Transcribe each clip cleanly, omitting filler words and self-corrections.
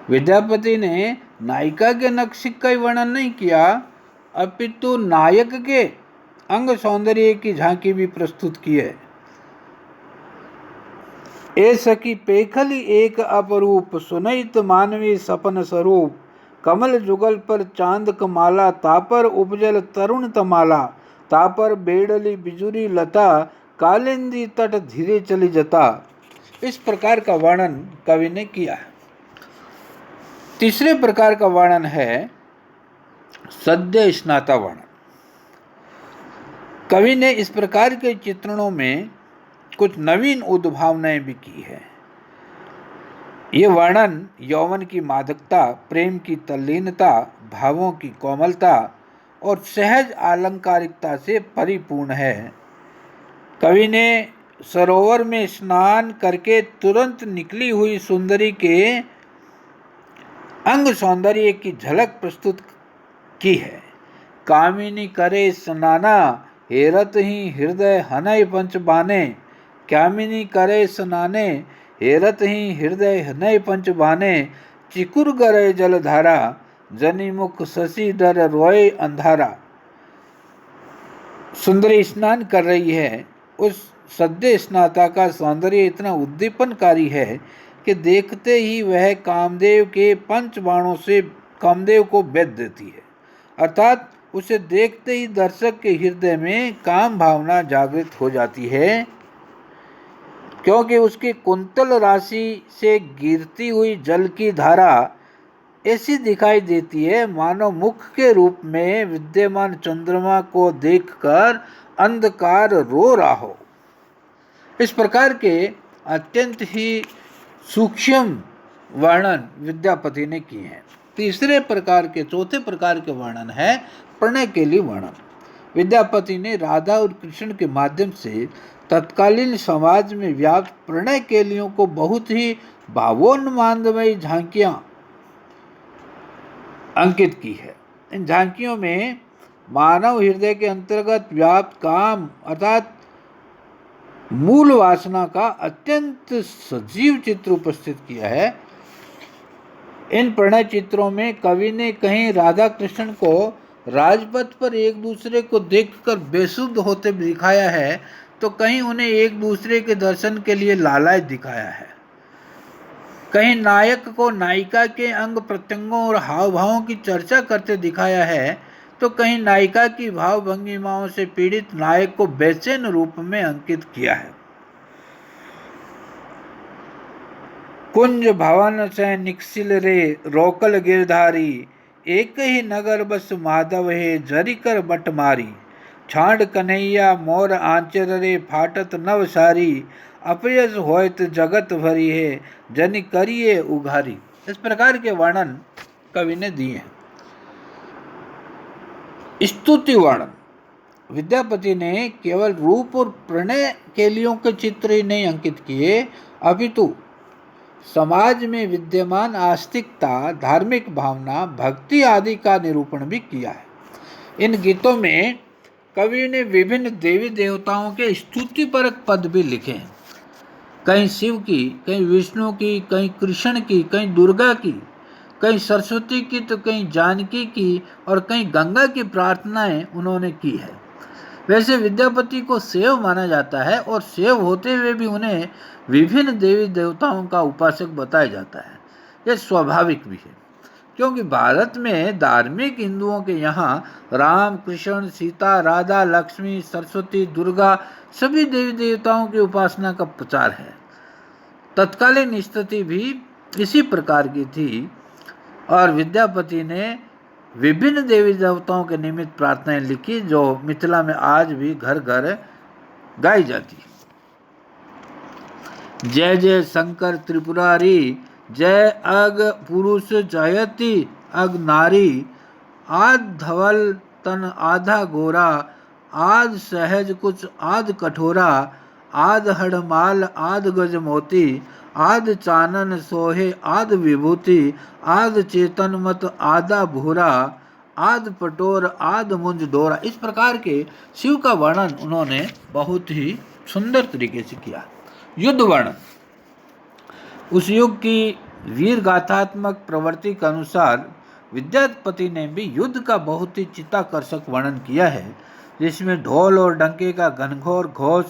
विद्यापति ने नायिका के नक्शिक का वर्णन नहीं किया, अपितु नायक के अंग सौंदर्य की झांकी भी प्रस्तुत की है। ए सखी पेखली एक अपरूप, सुनैत मानवी सपन स्वरूप, कमल जुगल पर चांद कमाला, तापर उपजल तरुण तमाला, तापर बेड़ली बिजुरी लता, कालिंदी तट धीरे चली जता। इस प्रकार का वर्णन कवि ने किया है। तीसरे प्रकार का वर्णन है सद्य स्नाता वर्णन। कवि ने इस प्रकार के चित्रणों में कुछ नवीन उद्भावनाएं भी की है। ये वर्णन यौवन की मादकता, प्रेम की तल्लीनता, भावों की कोमलता और सहज आलंकारिकता से परिपूर्ण है। कवि ने सरोवर में स्नान करके तुरंत निकली हुई सुंदरी के अंग सौंदर्य की झलक प्रस्तुत की है। कामिनी करे स्नाना, हेरत ही हृदय हनय पंच बाने, कामिनी करे स्नाने, हेरत ही हृदय हनय पंच बाने, चिकुर गरे जलधारा, जनि मुख शशि डर रोए अंधारा। सुंदरी स्नान कर रही है, उस सद्य स्नाता का सौंदर्य इतना उद्दीपनकारी है कि देखते ही वह कामदेव के पंच बाणों से कामदेव को बेध देती है। अर्थात उसे देखते ही दर्शक के हृदय में काम भावना जागृत हो जाती है, क्योंकि उसकी कुंतल राशि से गिरती हुई जल की धारा ऐसी दिखाई देती है मानो मुख के रूप में विद्यमान चंद्रमा को देखकर अंधकार रो रहा हो। इस प्रकार के अत्यंत ही सूक्ष्म वर्णन विद्यापति ने किए हैं। चौथे प्रकार के वर्णन है प्रणय के लिए वर्णन। विद्यापति ने राधा और कृष्ण के माध्यम से तत्कालीन समाज में व्याप्त प्रणय केलियों को बहुत ही भावोन्मादमयी झांकियां अंकित की है। इन झांकियों में मानव हृदय के अंतर्गत व्याप्त काम अर्थात मूल वासना का अत्यंत सजीव चित्र उपस्थित किया है। इन प्रणय चित्रों में कवि ने कहीं राधा कृष्ण को राजपथ पर एक दूसरे को देखकर बेसुध होते दिखाया है, तो कहीं उन्हें एक दूसरे के दर्शन के लिए लालायित दिखाया है। कहीं नायक को नायिका के अंग प्रत्यंगों और हाव भावों की चर्चा करते दिखाया है, तो कहीं नायिका की भाव भंगिमाओं से पीड़ित नायक को बेचैन रूप में अंकित किया है। कुंज भवन से निकसिल रे रोकल गिरधारी, एक ही नगर बस माधव है जरिकर बट मारी, छांड कन्हैया मोर आंचर रे फाटत नव सारी, अपयस होयत जगत भरी है जनि करिए उघारी। इस प्रकार के वर्णन कवि ने दिए हैं। स्तुति वर्णन। विद्यापति ने केवल रूप और प्रणय केलियों के चित्र ही नहीं अंकित किए, अपितु समाज में विद्यमान आस्तिकता, धार्मिक भावना, भक्ति आदि का निरूपण भी किया है। इन गीतों में कवि ने विभिन्न देवी देवताओं के स्तुतिपरक पद भी लिखे हैं। कहीं शिव की, कहीं विष्णु की, कहीं कृष्ण की, कहीं दुर्गा की, कहीं सरस्वती की, तो कहीं जानकी की और कहीं गंगा की प्रार्थनाएं उन्होंने की है। वैसे विद्यापति को शैव माना जाता है और शैव होते हुए भी उन्हें विभिन्न देवी देवताओं का उपासक बताया जाता है। यह स्वाभाविक भी है, क्योंकि भारत में धार्मिक हिंदुओं के यहाँ राम, कृष्ण, सीता, राधा, लक्ष्मी, सरस्वती, दुर्गा सभी देवी देवताओं की उपासना का प्रचार है। तत्कालीन स्थिति भी इसी प्रकार की थी और विद्यापति ने विभिन्न देवी देवताओं के निमित्त प्रार्थनाएं लिखी, जो मिथिला में आज भी घर घर गाई जाती है। जय जय शंकर त्रिपुरारी, जय अग पुरुष जयति अग नारी, आध धवल तन आधा गोरा, आध सहज कुछ आध कठोरा, आध हड़माल आध गज मोती, आध चानन सोहे आध विभूति, आध चेतन मत आधा भूरा, आध पटोर आध मुंज डोरा। इस प्रकार के शिव का वर्णन उन्होंने बहुत ही सुंदर तरीके से किया। युद्ध वर्णन। उस युग की वीर गाथात्मक प्रवृत्ति के अनुसार विद्यापति ने भी युद्ध का बहुत ही चित्ताकर्षक वर्णन किया है, जिसमें ढोल और डंके का घनघोर घोष,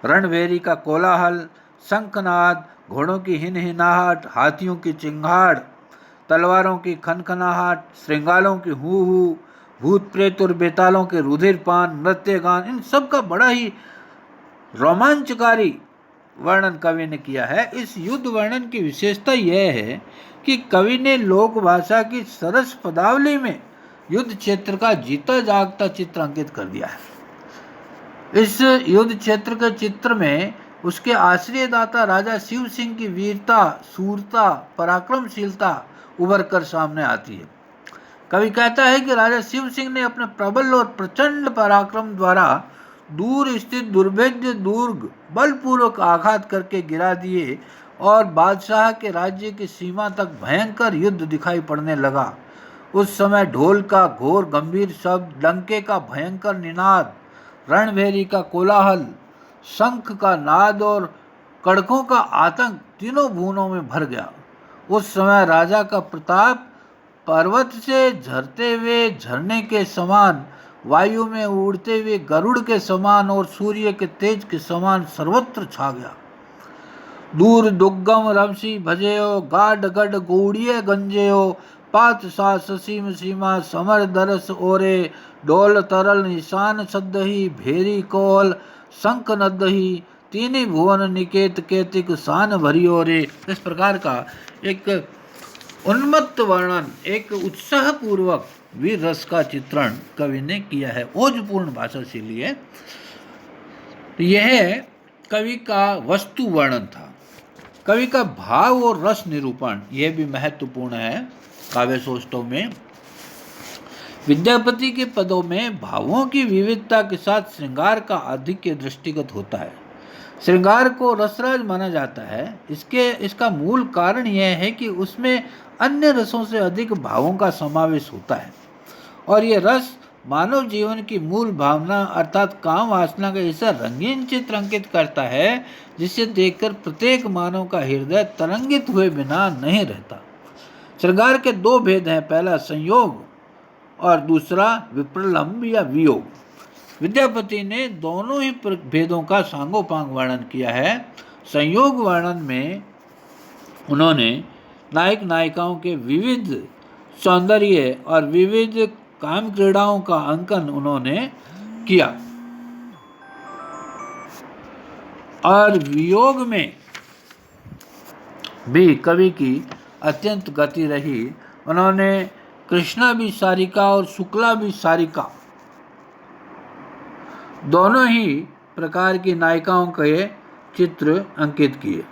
रणभेरी का कोलाहल, शंखनाद, घोड़ों की हिनहिनाहट, हाथियों की चिंगाड़, तलवारों की खनखनाहट, श्रृंगालों की हू हू, भूत प्रेत और बेतालों के रुधिरपान, नृत्य गान, इन सब का बड़ा ही रोमांचकारी वर्णन कवि ने किया है। इस युद्ध वर्णन की विशेषता यह है कि कवि ने लोक भाषा की सरस पदावली में युद्ध क्षेत्र का जीता जागता चित्र अंकित कर दिया है। इस युद्ध क्षेत्र के चित्र में उसके आश्रयदाता राजा शिव सिंह की वीरता, शूरता, पराक्रमशीलता उभर कर सामने आती है। कवि कहता है कि राजा शिव सिंह ने अपने प्रबल और प्रचंड पराक्रम द्वारा दूर स्थित दुर्भेद्य दुर्ग बलपूर्वक आघात करके गिरा दिए और बादशाह के राज्य की सीमा तक भयंकर युद्ध दिखाई पड़ने लगा। उस समय ढोल का घोर गंभीर शब्द, डंके का भयंकर निनाद, रणभेरी का कोलाहल, शंख का नाद और कड़कों का आतंक तीनों भुवनों में भर गया। उस समय राजा का प्रताप पर्वत से झरते हुए झरने के समान, वायु में उड़ते हुए गरुड़ के समान और सूर्य के तेज के समान सर्वत्र छा गया। दूर दुर्गम रमसी भजेयो, गाढ़ गढ़ गौड़िये गंजेयो, पात सा ससीम सीमा, समर दरस ओरे, डोल तरल निशान सद्दही, भेरी कोल शंख नद्दही, तीनी भुवन निकेत केतिक शान भरियो रे। इस प्रकार का एक उन्मत्त वर्णन, एक उत्साहपूर्वक वीर रस का चित्रण कवि ने किया है, ओजपूर्ण भाषा शैली है। यह कवि का वस्तु वर्णन था। कवि का भाव और रस निरूपण यह भी महत्वपूर्ण है। काव्य सौष्ठव में विद्यापति के पदों में भावों की विविधता के साथ श्रृंगार का आधिक्य दृष्टिगत होता है। श्रृंगार को रसराज माना जाता है। इसका मूल कारण यह है कि उसमें अन्य रसों से अधिक भावों का समावेश होता है और ये रस मानव जीवन की मूल भावना अर्थात काम वासना का ऐसा रंगीन चित्र अंकित करता है जिसे देखकर प्रत्येक मानव का हृदय तरंगित हुए बिना नहीं रहता। श्रृंगार के दो भेद हैं, पहला संयोग और दूसरा विप्रलंब या वियोग। विद्यापति ने दोनों ही भेदों का सांगोपांग वर्णन किया है। संयोग वर्णन में उन्होंने नायक नायिकाओं के विविध सौंदर्य और विविध काम क्रीड़ाओं का अंकन उन्होंने किया और वियोग में भी कवि की अत्यंत गति रही। उन्होंने कृष्णा भी सारिका और शुक्ला भी सारिका दोनों ही प्रकार की नायिकाओं के चित्र अंकित किए।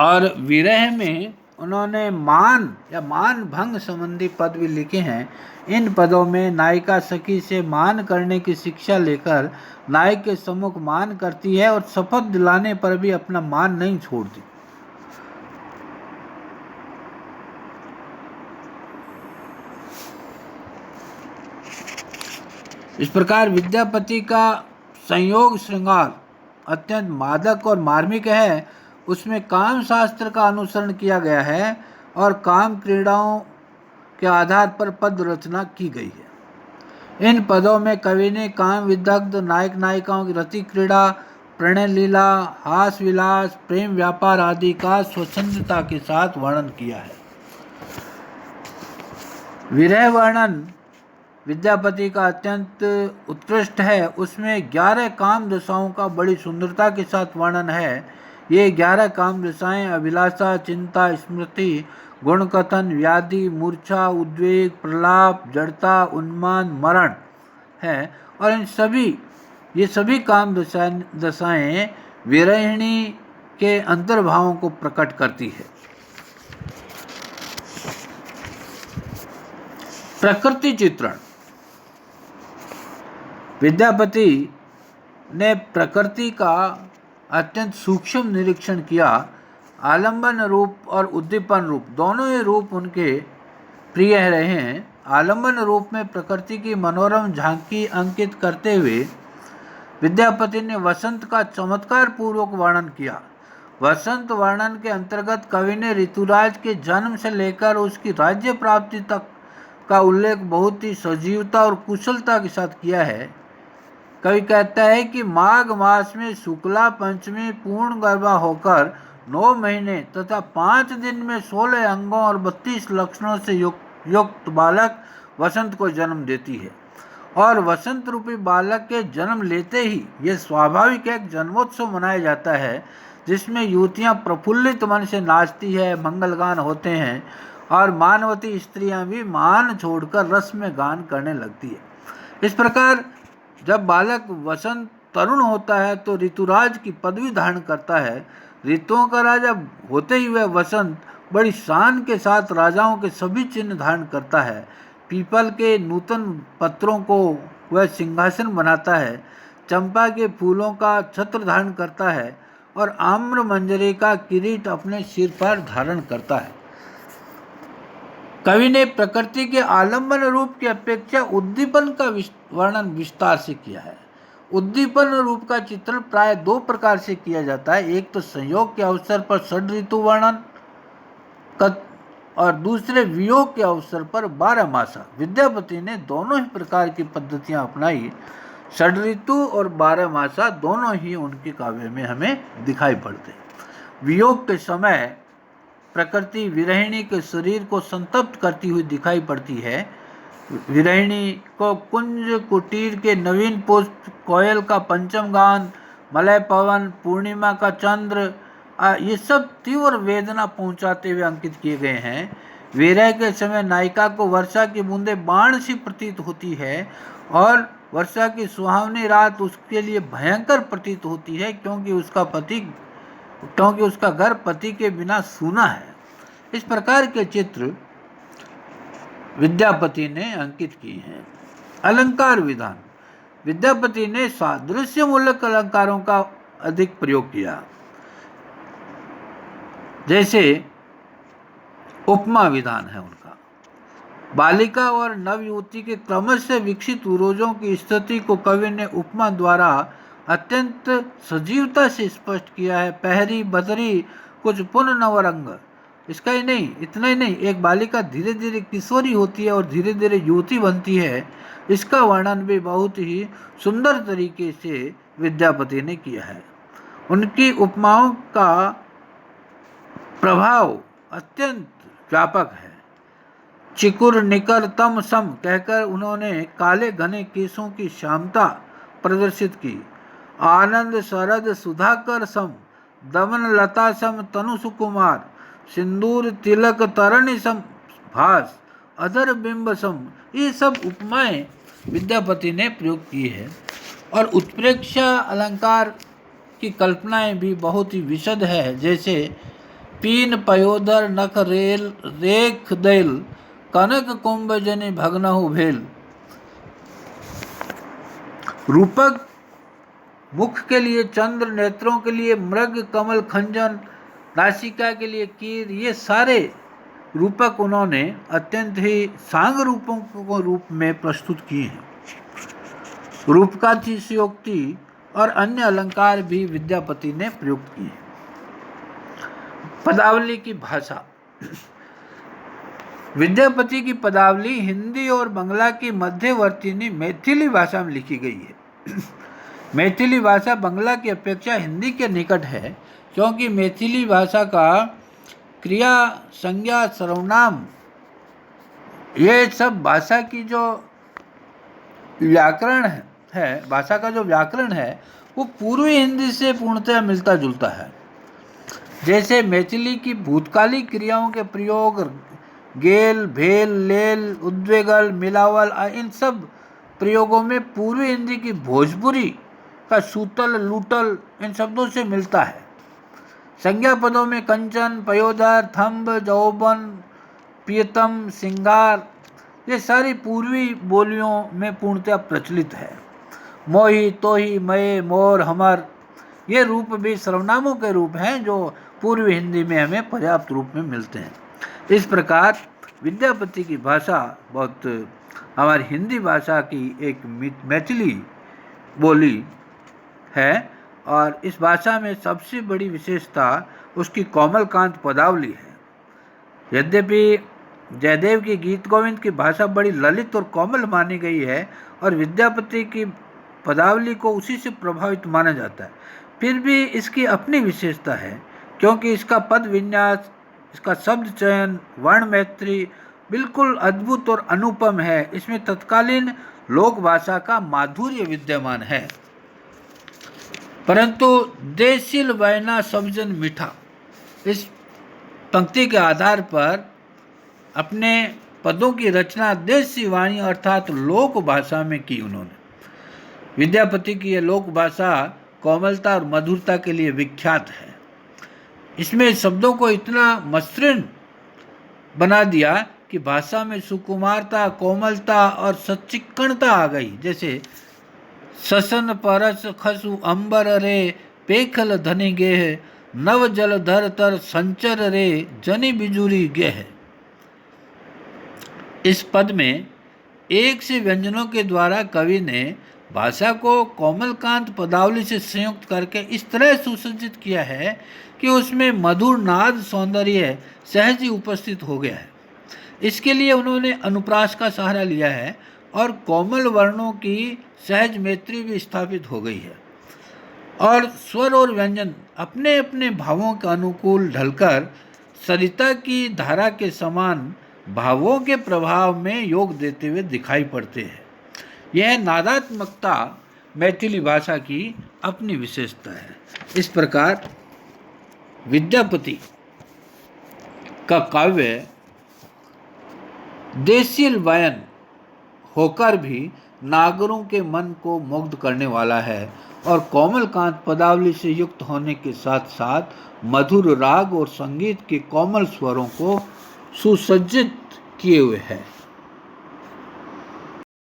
और विरह में उन्होंने मान या मान भंग संबंधी पद भी लिखे हैं। इन पदों में नायिका सखी से मान करने की शिक्षा लेकर नायक के सम्मुख मान करती है और शपथ दिलाने पर भी अपना मान नहीं छोड़ती। इस प्रकार विद्यापति का संयोग श्रृंगार अत्यंत मादक और मार्मिक है। उसमें काम शास्त्र का अनुसरण किया गया है और काम क्रीड़ाओं के आधार पर पद रचना की गई है। इन पदों में कवि ने काम विदग्ध नायक नायिकाओं की रति क्रीड़ा, प्रणय लीला, हास विलास, प्रेम व्यापार आदि का स्वच्छंदता के साथ वर्णन किया है। विरह वर्णन विद्यापति का अत्यंत उत्कृष्ट है। उसमें 11 काम दशाओं का बड़ी सुंदरता के साथ वर्णन है। ये 11 काम दशाएं अभिलाषा, चिंता, स्मृति, गुणकथन, व्याधि, मूर्छा, उद्वेग, प्रलाप, जड़ता, उन्माद, मरण है और ये सभी काम दशाएं विरहिणी के अंतर्भावों को प्रकट करती है। प्रकृति चित्रण विद्यापति ने प्रकृति का अत्यंत सूक्ष्म निरीक्षण किया। आलंबन रूप और उद्दीपन रूप दोनों ही रूप उनके प्रिय रहे हैं। आलंबन रूप में प्रकृति की मनोरम झांकी अंकित करते हुए विद्यापति ने वसंत का चमत्कार पूर्वक वर्णन किया। वसंत वर्णन के अंतर्गत कवि ने ऋतुराज के जन्म से लेकर उसकी राज्य प्राप्ति तक का उल्लेख बहुत ही सजीवता और कुशलता के साथ किया है। कवि कहता है कि माघ मास में शुक्ला पंचमी पूर्ण गर्भा होकर 9 महीने तथा 5 दिन में 16 अंगों और 32 लक्षणों से युक्त बालक वसंत को जन्म देती है। और वसंत रूपी बालक के जन्म लेते ही यह स्वाभाविक एक जन्मोत्सव मनाया जाता है, जिसमें युवतियां प्रफुल्लित मन से नाचती है, मंगलगान होते हैं और मानवती स्त्रियां भी मान छोड़कर रस में गान करने लगती है। इस प्रकार जब बालक वसंत तरुण होता है तो ऋतुराज की पदवी धारण करता है। ऋतुओं का राजा होते ही वह वसंत बड़ी शान के साथ राजाओं के सभी चिन्ह धारण करता है। पीपल के नूतन पत्रों को वह सिंहासन बनाता है, चंपा के फूलों का छत्र धारण करता है और आम्र मंजरी का किरीट अपने सिर पर धारण करता है। कवि ने प्रकृति के आलंबन रूप की अपेक्षा उद्दीपन का वर्णन विस्तार से किया है। उद्दीपन रूप का चित्रण प्राय 2 प्रकार से किया जाता है। एक तो संयोग के अवसर पर षड ऋतु वर्णन और दूसरे वियोग के अवसर पर 12 मासा। विद्यापति ने दोनों ही प्रकार की पद्धतियां अपनाई। षड ऋतु और 12 मासा दोनों ही उनके काव्य में हमें दिखाई पड़ते हैं। वियोग के समय प्रकृति विरहिणी के शरीर को संतप्त करती हुई दिखाई पड़ती है। विरहिणी को कुंज कुटीर के नवीन पुष्प, कोयल का पंचम गान, मलय पवन, पूर्णिमा का चंद्र, ये सब तीव्र वेदना पहुंचाते हुए अंकित किए गए हैं। विरह के समय नायिका को वर्षा की बूंदें बाण सी प्रतीत होती है और वर्षा की सुहावनी रात उसके लिए भयंकर प्रतीत होती है, क्योंकि उसका घर पति के बिना सूना है। इस प्रकार के चित्र विद्यापति ने अंकित किए हैं। अलंकार विधान। विद्यापति ने सादृश्य मूलक अलंकारों का अधिक प्रयोग किया, जैसे उपमा विधान है उनका। बालिका और नवयुवती के क्रमशः विकसित उरोजों की स्थिति को कवि ने उपमा द्वारा अत्यंत सजीवता से स्पष्ट किया है। पहरी बदरी कुछ पुन नवरंग। इसका ही नहीं, इतना ही नहीं, एक बालिका धीरे धीरे किशोरी होती है और धीरे धीरे युवती बनती है। इसका वर्णन भी बहुत ही सुंदर तरीके से विद्यापति ने किया है। उनकी उपमाओं का प्रभाव अत्यंत व्यापक है। चिकुर निकर तम सम कहकर उन्होंने काले घने केसों की श्यामता प्रदर्शित की। आनंद शरद सुधाकर सम, दमन लता सम तनु सुकुमार, सिंदूर तिलक तरणी सम भास, अधर बिंब सम, ये सब उपमाएं विद्यापति ने प्रयोग की है। और उत्प्रेक्षा अलंकार की कल्पनाएं भी बहुत ही विशद है, जैसे पीन पयोधर नख रेल रेख दैल, कनक कुंभ जनि भग्नहु भेल। रूपक मुख के लिए चंद्र, नेत्रों के लिए मृग, कमल खंजन, नासिका के लिए कीर, ये सारे रूपक उन्होंने अत्यंत ही सांग रूपों को रूप में प्रस्तुत किए हैं। रूपकातिशयोक्ति और अन्य अलंकार भी विद्यापति ने प्रयुक्त किए हैं। पदावली की भाषा। विद्यापति की पदावली हिंदी और बंगला की मध्यवर्तीनी मैथिली भाषा में लिखी गई है। मैथिली भाषा बंगला की अपेक्षा हिंदी के निकट है, क्योंकि मैथिली भाषा का क्रिया, संज्ञा, सर्वनाम, ये सब भाषा की जो व्याकरण है, भाषा का जो व्याकरण है वो पूर्वी हिंदी से पूर्णतः मिलता जुलता है। जैसे मैथिली की भूतकाली क्रियाओं के प्रयोग गेल, भेल, लेल, उद्वेगल, मिलावल, इन सब प्रयोगों में पूर्वी हिंदी की भोजपुरी का सूतल, लूटल इन शब्दों से मिलता है। संज्ञा पदों में कंचन, पयोधर, थंब, जौबन, प्रियतम, सिंगार, ये सारी पूर्वी बोलियों में पूर्णतः प्रचलित है। मोही तोही मये मोर हमर, ये रूप भी सर्वनामों के रूप हैं जो पूर्वी हिंदी में हमें पर्याप्त रूप में मिलते हैं। इस प्रकार विद्यापति की भाषा बहुत हमारी हिंदी भाषा की एक मैथिली बोली है और इस भाषा में सबसे बड़ी विशेषता उसकी कोमलकांत पदावली है। यद्यपि जयदेव की गीत गोविंद की भाषा बड़ी ललित और कोमल मानी गई है और विद्यापति की पदावली को उसी से प्रभावित माना जाता है, फिर भी इसकी अपनी विशेषता है क्योंकि इसका पद विन्यास, इसका शब्द चयन, वर्ण मैत्री बिल्कुल अद्भुत और अनुपम है। इसमें तत्कालीन लोक भाषा का माधुर्य विद्यमान है। परंतु देशील वैना सबजन मीठा, इस पंक्ति के आधार पर अपने पदों की रचना देशी वाणी अर्थात लोक भाषा में की उन्होंने। विद्यापति की यह लोक भाषा कोमलता और मधुरता के लिए विख्यात है। इसमें शब्दों को इतना मसृण बना दिया कि भाषा में सुकुमारता, कोमलता और सच्चिक्कणता आ गई। जैसे ससन परस खसु अंबर रे पेखल धनि गेह, नव जल धर तर संचर रे जनि बिजुरी गेह। इस पद में एक से व्यंजनों के द्वारा कवि ने भाषा को कोमलकांत पदावली से संयुक्त करके इस तरह सुसज्जित किया है कि उसमें मधुर नाद सौंदर्य सहज ही उपस्थित हो गया है। इसके लिए उन्होंने अनुप्रास का सहारा लिया है और कोमल वर्णों की सहज मैत्री भी स्थापित हो गई है और स्वर और व्यंजन अपने अपने भावों के अनुकूल ढलकर सरिता की धारा के समान भावों के प्रभाव में योग देते हुए दिखाई पड़ते हैं। यह नादात्मकता मैथिली भाषा की अपनी विशेषता है। इस प्रकार विद्यापति का काव्य देशील वायन होकर भी नागरों के मन को मुग्ध करने वाला है और कोमलकांत पदावली से युक्त होने के साथ साथ मधुर राग और संगीत के कोमल स्वरों को सुसज्जित किए हुए है।